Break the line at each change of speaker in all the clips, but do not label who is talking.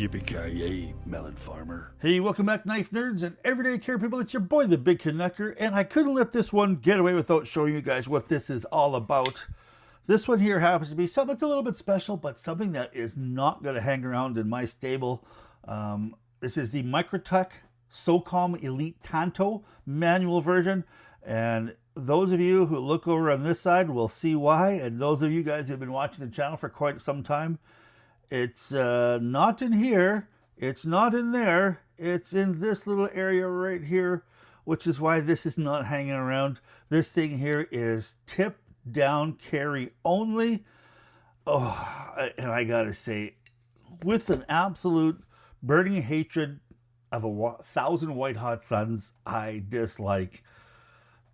Yippee-ki-yay, melon farmer.
Hey, welcome back, knife nerds and everyday care people. It's your boy, the Big Canucker, and I couldn't let this one get away without showing you guys what this is all about. This one here happens to be something that's a little bit special, but something that is not going to hang around in my stable. This is the Microtech Socom Elite Tanto manual version, and those of you who look over on this side will see why, and those of you guys who have been watching the channel for quite some time, it's not in here, it's not in there, it's in this little area right here, which is why this is not hanging around. This thing here is tip down carry only. Oh, and I gotta say, with an absolute burning hatred of 1,000 white hot suns, I dislike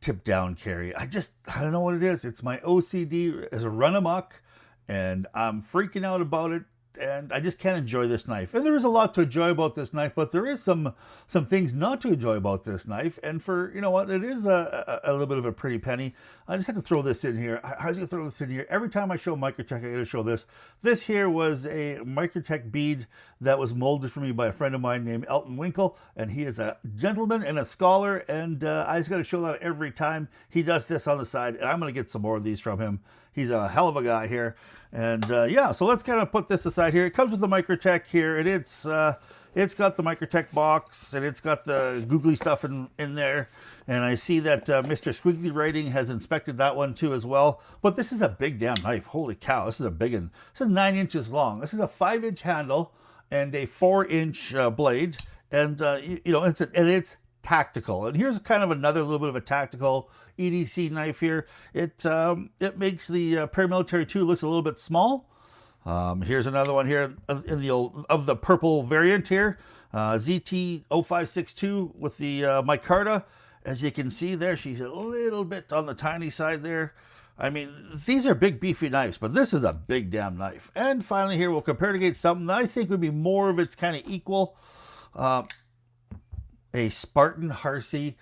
tip down carry. I don't know what it is. It's my OCD as a run amok, and I'm freaking out about it. And I just can't enjoy this knife. And there is a lot to enjoy about this knife, but there is some things not to enjoy about this knife. And for, you know what, it is a little bit of a pretty penny. I just had to throw this in here. I was going to throw this in here. Every time I show Microtech, I got to show this. This here was a Microtech bead that was molded for me by a friend of mine named Elton Winkle. And he is a gentleman and a scholar. And I just got to show that every time he does this on the side. And I'm going to get some more of these from him. He's a hell of a guy here. And yeah, so let's kind of put this aside here. It comes with the Microtech here, and it's got the Microtech box, and it's got the googly stuff in there. And I see that Mr. Squiggly Writing has inspected that one too as well. But this is a big damn knife. Holy cow, this is a big one. This is 9 inches long. This is a 5-inch handle and a 4-inch blade. And you know, it's tactical. And here's kind of another little bit of a tactical EDC knife here. It makes the paramilitary 2 looks a little bit small. Here's another one here in the purple variant here, ZT0562 with the micarta. As you can see there, she's a little bit on the tiny side there. I mean, these are big beefy knives, but this is a big damn knife. And finally here, we'll compare it against something that I think would be more of its kind of equal. A Spartan Harsey.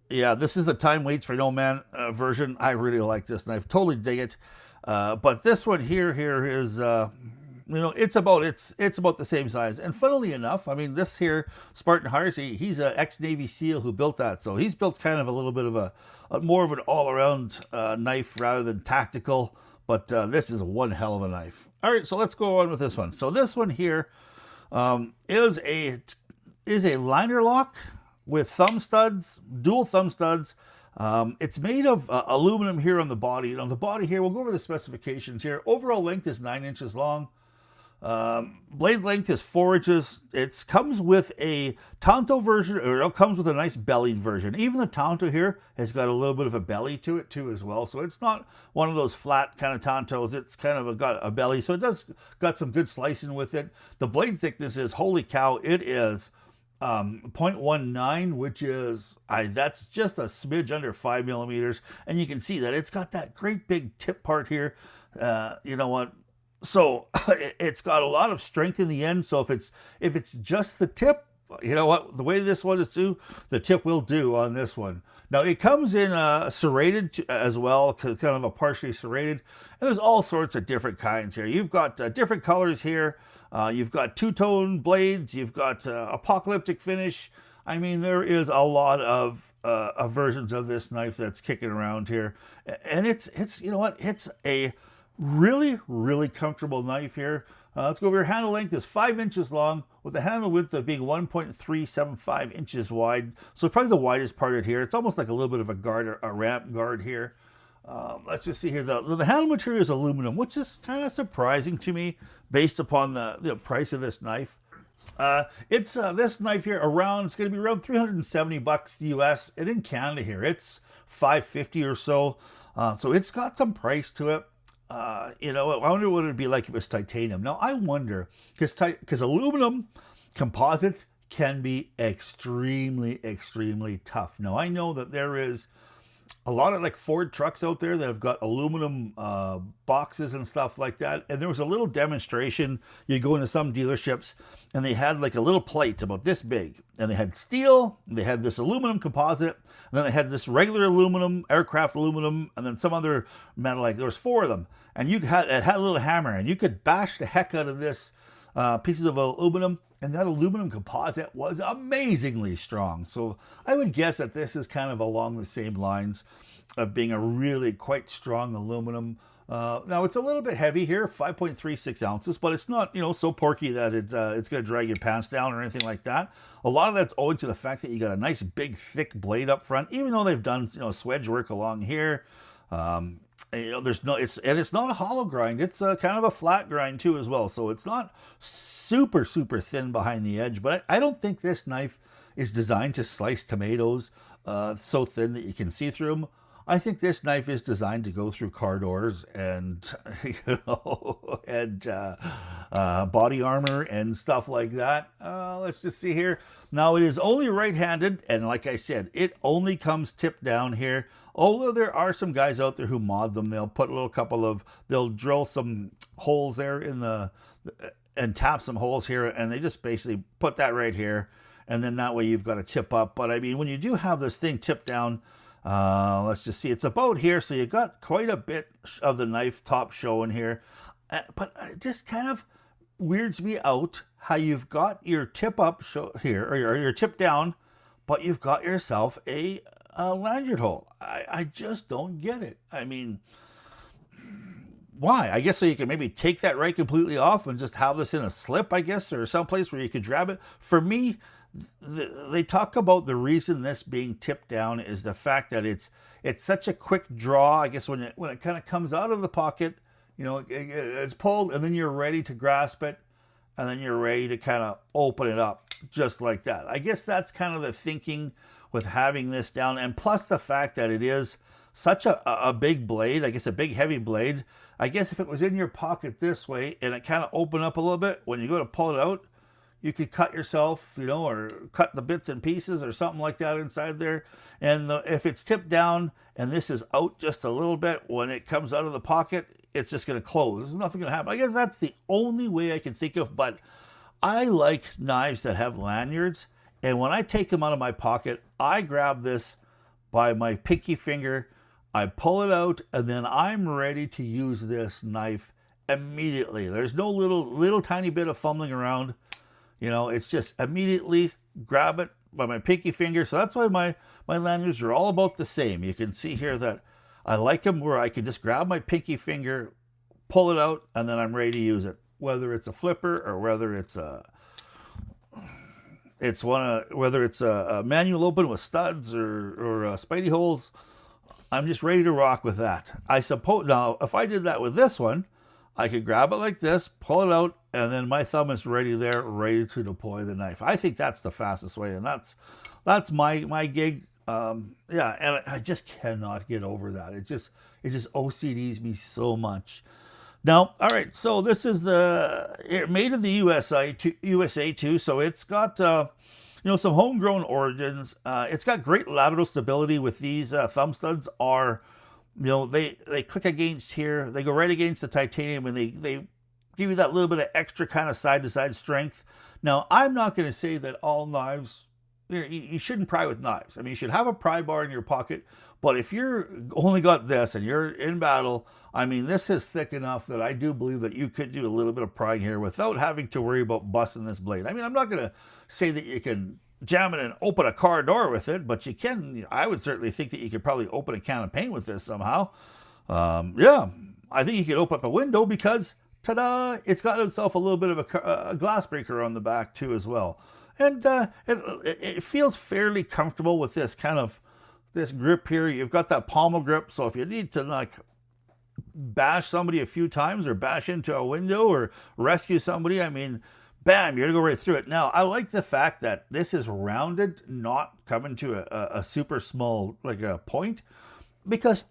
Yeah, this is the Time Waits for No Man version. I really like this knife. Totally dig it. But this one here is, you know, it's about the same size. And funnily enough, I mean, this here, Spartan Harsey, he's an ex-Navy SEAL who built that. So he's built kind of a little bit of a more of an all-around knife rather than tactical. But this is one hell of a knife. All right, so let's go on with this one. So this one here is a liner lock with thumb studs, dual thumb studs. It's made of aluminum here on the body. And on the body here, we'll go over the specifications here. Overall length is 9 inches long. Blade length is 4 inches. It comes with a Tanto version, or it comes with a nice bellied version. Even the Tanto here has got a little bit of a belly to it too as well. So it's not one of those flat kind of Tantos. It's kind of got a belly. So it does got some good slicing with it. The blade thickness is, holy cow, it is 0.19, which is that's just a smidge under 5 millimeters, and you can see that it's got that great big tip part here. You know what, so it's got a lot of strength in the end. So if it's just the tip, you know what, the way this one is due, the tip will do on this one. Now it comes in serrated as well, kind of a partially serrated, and there's all sorts of different kinds here. You've got different colors here. You've got two-tone blades. You've got apocalyptic finish. I mean, there is a lot of versions of this knife that's kicking around here, and it's you know what, it's a really, really comfortable knife here. Let's go over here. Handle length is 5 inches long, with the handle width of being 1.375 inches wide. So probably the widest part of here. It's almost like a little bit of a guard, or a ramp guard here. Let's just see here. The handle material is aluminum, which is kind of surprising to me based upon the price of this knife. This knife here it's going to be around $370 US, and in Canada here it's $550 or so. So it's got some price to it. You know, I wonder what it'd be like if it was titanium. Now I wonder, because aluminum composites can be extremely, extremely tough. Now I know that there is a lot of like Ford trucks out there that have got aluminum boxes and stuff like that. And there was a little demonstration. You go into some dealerships and they had like a little plate about this big, and they had steel, they had this aluminum composite, and then they had this regular aluminum, aircraft aluminum, and then some other metal. Like there was 4 of them, and it had a little hammer, and you could bash the heck out of this pieces of aluminum, and that aluminum composite was amazingly strong. So I would guess that this is kind of along the same lines of being a really quite strong aluminum. Now it's a little bit heavy here, 5.36 ounces, but it's not, so porky that it's going to drag your pants down or anything like that. A lot of that's owing to the fact that you got a nice big thick blade up front, even though they've done swedge work along here. It's not a hollow grind. It's kind of a flat grind too as well. So it's not super thin behind the edge. But I don't think this knife is designed to slice tomatoes so thin that you can see through them. I think this knife is designed to go through car doors and body armor and stuff like that. Let's just see here. Now it is only right-handed, and like I said, it only comes tipped down here. Although there are some guys out there who mod them. They'll put they'll drill some holes there and tap some holes here, and they just basically put that right here, and then that way you've got a tip up. But I mean, when you do have this thing tipped down, let's just see, it's about here, so you got quite a bit of the knife top showing here. But it just kind of weirds me out how you've got your tip up here, or your tip down, but you've got yourself a lanyard hole. I just don't get it. I mean, why? I guess so you can maybe take that right completely off and just have this in a slip, I guess, or someplace where you could grab it. For me, they talk about the reason this being tipped down is the fact that it's such a quick draw. I guess when it kind of comes out of the pocket, it's pulled, and then you're ready to grasp it, and then you're ready to kind of open it up just like that. I guess that's kind of the thinking with having this down, and plus the fact that it is such a big blade, I guess a big heavy blade. I guess if it was in your pocket this way and it kind of opened up a little bit, when you go to pull it out, you could cut yourself, or cut the bits and pieces or something like that inside there. And if it's tipped down and this is out just a little bit, when it comes out of the pocket, it's just going to close. There's nothing going to happen. I guess that's the only way I can think of, but I like knives that have lanyards. And when I take them out of my pocket, I grab this by my pinky finger, I pull it out, and then I'm ready to use this knife immediately. There's no little tiny bit of fumbling around. It's just immediately grab it by my pinky finger. So that's why my lanyards are all about the same. You can see here that I like them where I can just grab my pinky finger, pull it out, and then I'm ready to use it. Whether it's a flipper or whether it's a manual open with studs or spidey holes, I'm just ready to rock with that. I suppose now if I did that with this one, I could grab it like this, pull it out, and then my thumb is ready to deploy the knife. I think that's the fastest way, and that's my gig. And I just cannot get over that. It just OCDs me so much. Now, all right, so this is made in the USA too, so it's got some homegrown origins. It's got great lateral stability with these thumb studs. They click against here, they go right against the titanium, and they give you that little bit of extra kind of side-to-side strength. Now, I'm not going to say that all knives, you shouldn't pry with knives. I mean, you should have a pry bar in your pocket, but if you're only got this and you're in battle, I mean, this is thick enough that I do believe that you could do a little bit of prying here without having to worry about busting this blade. I mean, I'm not going to say that you can jam it and open a car door with it, but you can. I would certainly think that you could probably open a can of paint with this somehow. I think you could open up a window because, ta-da, it's got itself a little bit of a glass breaker on the back too as well. And it feels fairly comfortable with this grip here. You've got that pommel grip, so if you need to bash somebody a few times or bash into a window or rescue somebody, I mean, bam, you're gonna go right through it. Now, I like the fact that this is rounded, not coming to a super small, like a point, because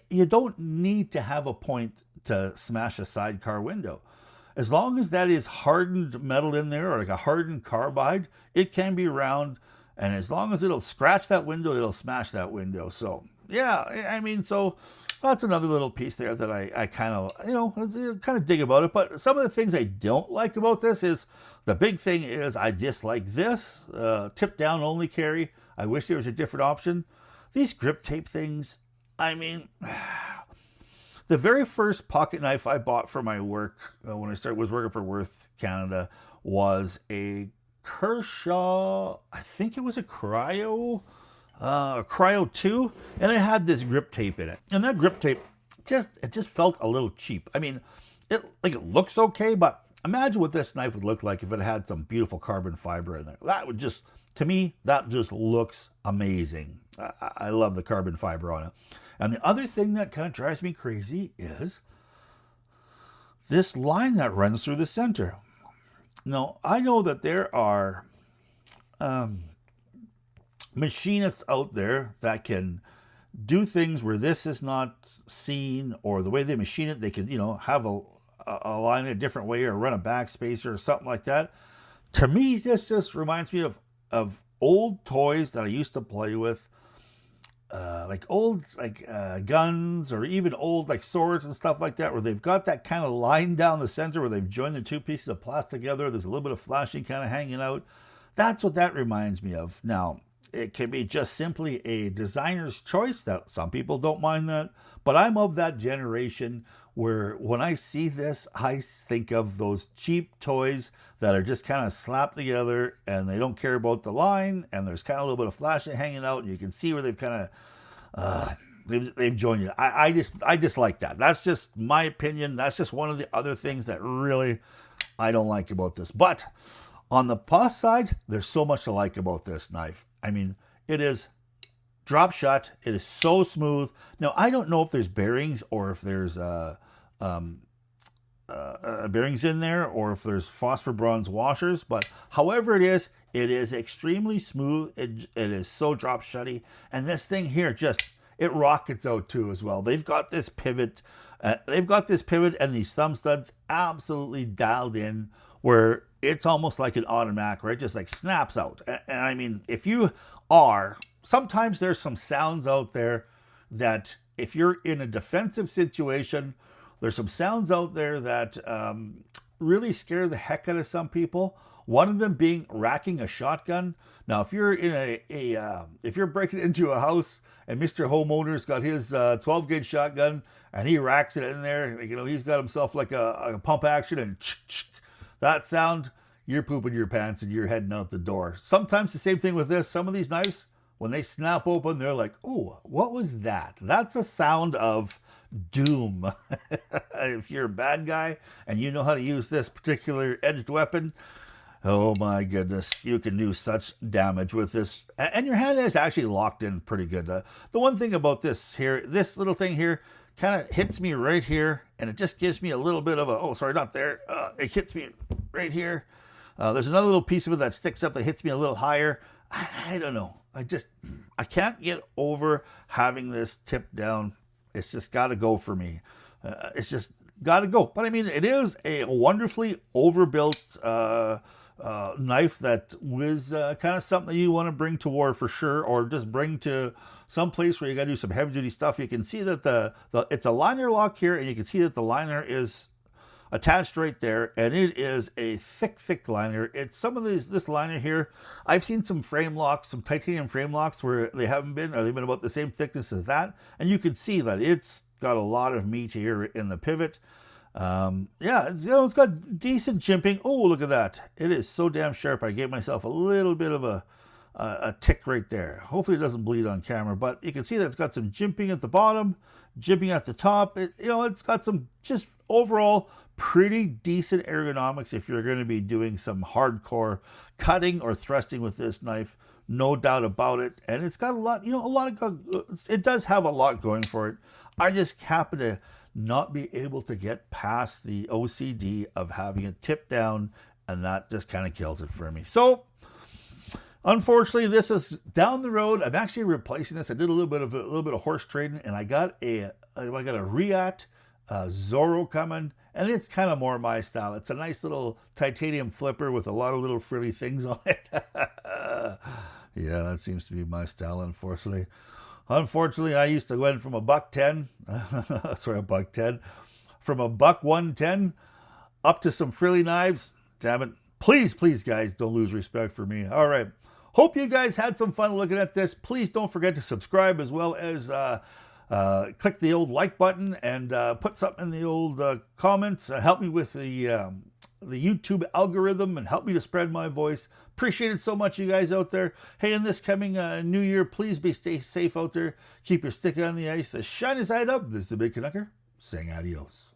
you don't need to have a point to smash a sidecar window. As long as that is hardened metal in there, or like a hardened carbide, it can be round. And as long as it'll scratch that window, it'll smash that window. So yeah, I mean, so that's another little piece there that I kind of, kind of dig about it. But some of the things I don't like about this is the big thing is I dislike this tip down only carry. I wish there was a different option. These grip tape things, I mean, the very first pocket knife I bought for my work when I was working for Worth Canada was a Kershaw, I think it was a Cryo 2, and it had this grip tape in it. And that grip tape just felt a little cheap. I mean, it looks okay, but imagine what this knife would look like if it had some beautiful carbon fiber in there. That would just, to me, that just looks amazing. I love the carbon fiber on it. And the other thing that kind of drives me crazy is this line that runs through the center. Now, I know that there are machinists out there that can do things where this is not seen, or the way they machine it, they can, have a line a different way or run a backspacer or something like that. To me, this just reminds me of old toys that I used to play with. Guns, or even old swords and stuff like that, where they've got that kind of line down the center where they've joined the two pieces of plastic together. There's a little bit of flashing kind of hanging out. That's what that reminds me of. Now, it can be just simply a designer's choice. That some people don't mind that, but I'm of that generation where when I see this, I think of those cheap toys that are just kind of slapped together and they don't care about the line, and there's kind of a little bit of flashing hanging out, and you can see where they've kind of they've joined it. I dislike that. That's just my opinion. That's just one of the other things that really I don't like about this. But on the plus side, there's so much to like about this knife. I mean, it is drop shot. It is so smooth. Now, I don't know if there's bearings or if there's bearings in there, or if there's phosphor bronze washers, but however it is extremely smooth. It is so drop shotty, and this thing here it rockets out too as well. They've got this pivot, and these thumb studs absolutely dialed in, where it's almost like an automatic, right? Just snaps out. And I mean, sometimes there's some sounds out there that if you're in a defensive situation, there's some sounds out there that really scare the heck out of some people. One of them being racking a shotgun. Now, if you're in if you're breaking into a house and Mr. Homeowner's got his 12 gauge shotgun and he racks it in there, he's got himself like a pump action, and that sound, you're pooping your pants and you're heading out the door. Sometimes the same thing with this. Some of these knives, when they snap open, they're like, oh, what was that? That's a sound of doom. If you're a bad guy and you know how to use this particular edged weapon, oh my goodness, you can do such damage with this. And your hand is actually locked in pretty good. The one thing about this little thing here, kind of hits me right here, and it just gives me a little bit of it hits me right here. There's another little piece of it that sticks up that hits me a little higher. I don't know. I can't get over having this tip down. It's just got to go for me. It's just got to go. But I mean, it is a wonderfully overbuilt knife that was kind of something that you want to bring to war for sure, or just bring to some place where you got to do some heavy duty stuff. You can see that it's a liner lock here, and you can see that the liner is attached right there, and it is a thick liner. It's this liner here. I've seen some frame locks, some titanium frame locks where they've been about the same thickness as that, and you can see that it's got a lot of meat here in the pivot. It's got decent jimping. Oh, look at that. It is so damn sharp. I gave myself a little bit of a tick right there. Hopefully it doesn't bleed on camera, but you can see that it's got some jimping at the bottom, jimping at the top. It's got some just overall pretty decent ergonomics if you're going to be doing some hardcore cutting or thrusting with this knife, no doubt about it. And it's got it does have a lot going for it. I just happen to not be able to get past the OCD of having it tip down, and that just kind of kills it for me. So unfortunately, this is down the road. I'm actually replacing this. I did a little bit of horse trading, and I got a React Zorro coming, and it's kind of more my style. It's a nice little titanium flipper with a lot of little frilly things on it. Yeah, that seems to be my style, unfortunately. Unfortunately, I used to win from $1.10, sorry, $1.10, from $1.110 up to some frilly knives. Damn it. Please, please, guys, don't lose respect for me. All right. Hope you guys had some fun looking at this. Please don't forget to subscribe, as well as click the old like button and put something in the old comments. Help me with the YouTube algorithm and help me to spread my voice. Appreciate it so much, you guys out there. Hey, in this coming new year, please stay safe out there. Keep your stick on the ice. The shine is side up. This is the Big Canucker saying adios.